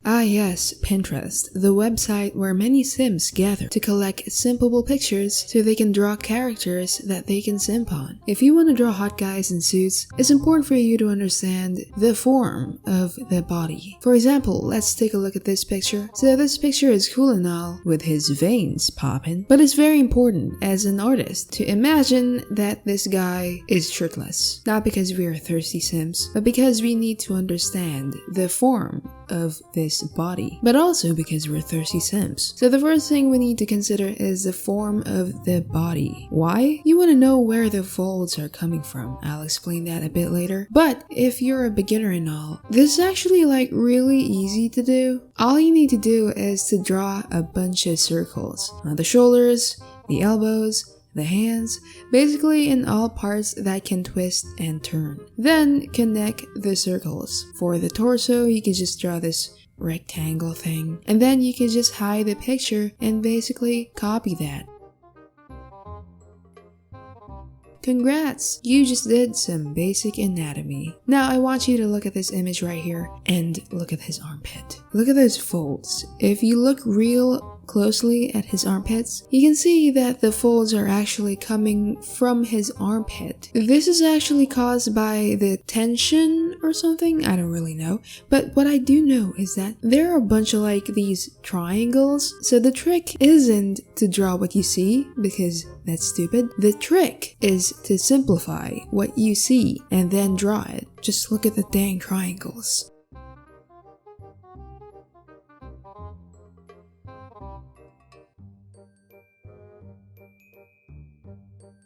Ah yes, Pinterest, the website where many Sims gather to collect simpable pictures so they can draw characters that they can simp on. If you want to draw hot guys in suits, it's important for you to understand the form of the body. For example, let's take a look at this picture. So this picture is cool and all with his veins popping, but it's very important as an artist to imagine that this guy is shirtless. Not because we are thirsty Sims, but because we need to understand the form of this body, but also because we're thirsty Sims. So the first thing we need to consider is the form of the body. Why? You want to know where the folds are coming from. I'll explain that a bit later. But if you're a beginner and all, this is actually like really easy to do. All you need to do is to draw a bunch of circles on the shoulders, the elbows, the hands, basically in all parts that can twist and turn. Then connect the circles. For the torso, you can just draw this rectangle thing, and then you can just hide the picture and basically copy that. Congrats! You just did some basic anatomy. Now I want you to look at this image right here and look at his armpit. Look at those folds. If you look real closely at his armpits, you can see that the folds are actually coming from his armpit. This is actually caused by the tension or something, I don't really know, but what I do know is that there are a bunch of like these triangles, so the trick isn't to draw what you see, because that's stupid. The trick is to simplify what you see and then draw it. Just look at the dang triangles.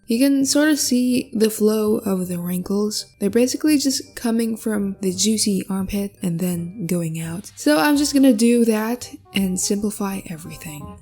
You can sort of see the flow of the wrinkles. They're basically just coming from the juicy armpit and then going out. So I'm just gonna do that and simplify everything.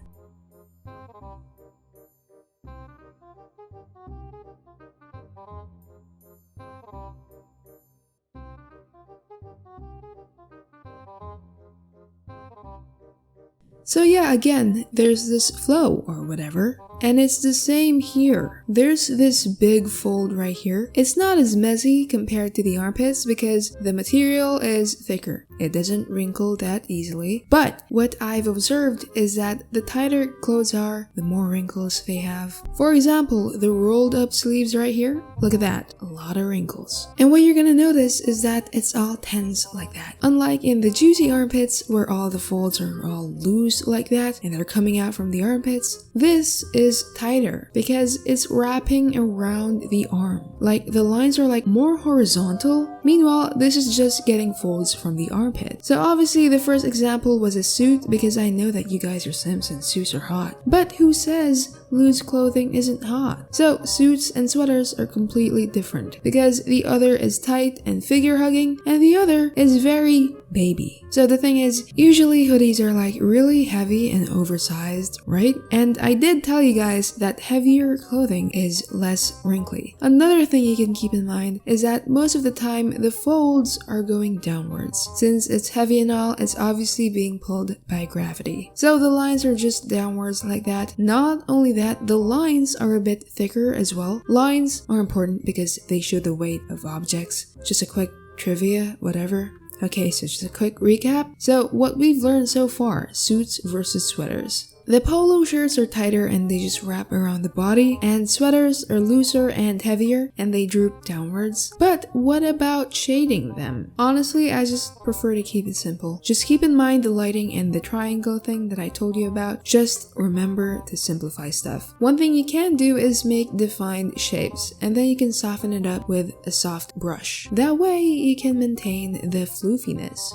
So yeah, again, there's this flow or whatever, and it's the same here. There's this big fold right here. It's not as messy compared to the armpits because the material is thicker. It doesn't wrinkle that easily. But what I've observed is that the tighter clothes are, the more wrinkles they have. For example, the rolled up sleeves right here, look at that, a lot of wrinkles. And what you're gonna notice is that it's all tense like that. Unlike in the juicy armpits where all the folds are all loose like that and they're coming out from the armpits, this is tighter because it's wrapping around the arm. Like the lines are like more horizontal. Meanwhile, this is just getting folds from the armpit. So obviously the first example was a suit because I know that you guys are Sims and suits are hot. But who says loose clothing isn't hot? So suits and sweaters are completely different because the other is tight and figure hugging and the other is very baby. So the thing is, usually hoodies are like really heavy and oversized, right? And I did tell you guys that heavier clothing is less wrinkly. Another thing you can keep in mind is that most of the time the folds are going downwards. Since it's heavy and all, it's obviously being pulled by gravity. So the lines are just downwards like that. Not only that, the lines are a bit thicker as well. Lines are important because they show the weight of objects. Just a quick trivia, whatever. Okay, so just a quick recap. So what we've learned so far, suits versus sweaters. The polo shirts are tighter and they just wrap around the body, and sweaters are looser and heavier and they droop downwards. But what about shading them? Honestly, I just prefer to keep it simple. Just keep in mind the lighting and the triangle thing that I told you about. Just remember to simplify stuff. One thing you can do is make defined shapes, and then you can soften it up with a soft brush. That way you can maintain the floofiness.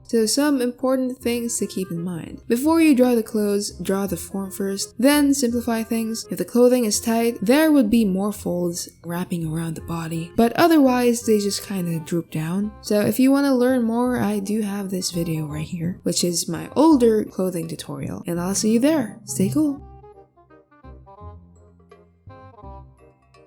So some important things to keep in mind. Before you draw the clothes, draw the form first, then simplify things. If the clothing is tight, there would be more folds wrapping around the body, but otherwise they just kind of droop down. So if you want to learn more, I do have this video right here, which is my older clothing tutorial, and I'll see you there. Stay cool.